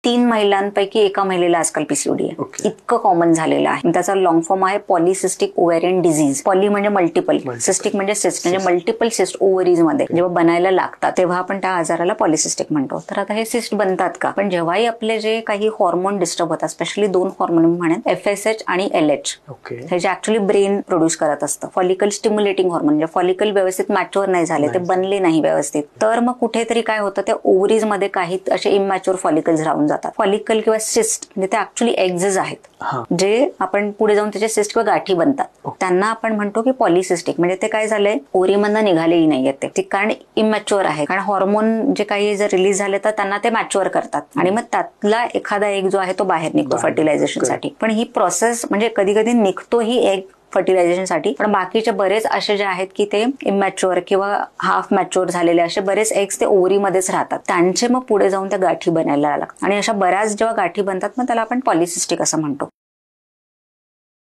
3 महिलांपैकी एका महिलेला आजकाल पीसीओडी आहे. इतकं कॉमन झालेलं आहे. त्याचा लॉंग फॉर्म आहे पॉलिसिस्टिक ओव्हॅरियन डिझीज. पॉली म्हणजे मल्टिपल, सिस्टिक म्हणजे सिस्ट, म्हणजे मल्टिपल सिस्ट ओव्हरीज मध्ये जेव्हा बनायला लागतात तेव्हा आपण त्या आजाराला पॉलिसिस्टिक म्हणतो. तर आता हे सिस्ट बनतात का? पण जेव्हाही आपले जे काही हॉर्मोन डिस्टर्ब होतात, स्पेशली 2 हॉर्मोन म्हणत FSH आणि LH, हे जे ऍक्च्युअली ब्रेन प्रोड्यूस करत असतं. फॉलिकल स्टिम्युलेटिंग हॉर्मोन, म्हणजे फॉलिकल व्यवस्थित मॅच्युअर नाही झाले, ते बनले नाही व्यवस्थित, तर मग कुठेतरी काय होतं, त्या ओव्हरीज मध्ये काही असे इमॅच्युअर फॉलिकल्स राहून जातात. फॉलिकल किंवा सिस्ट म्हणजे ते ऍक्च्युअली एग्ज आहेत, जे आपण पुढे जाऊन त्याचे सिस्ट किंवा गाठी बनतात. त्यांना आपण म्हणतो की पॉलिसिस्टिक. म्हणजे ते काय झालंय, ओव्हरीमधनं निघालेही नाहीयेत ते, कारण इमॅच्युअर आहे. कारण हॉर्मोन जे काही जर रिलीज झाले तर त्यांना ते मॅच्युअर करतात आणि मग त्यातला एखादा एग जो आहे तो बाहेर निघतो फर्टिलायझेशनसाठी. पण ही प्रोसेस म्हणजे कधी कधी निघतो ही एग फर्टिलायझेशनसाठी, पण बाकीचे बरेच असे जे आहेत की ते इमॅच्युअर किंवा हाफ मॅच्युअर झालेले असे बरेच एग्स ते ओव्हरीमध्येच राहतात. त्यांचे मग पुढे जाऊन त्या गाठी बनायला लागतात आणि अशा बऱ्याच जेव्हा गाठी बनतात मग त्याला आपण पॉलिसिस्टिक असं म्हणतो.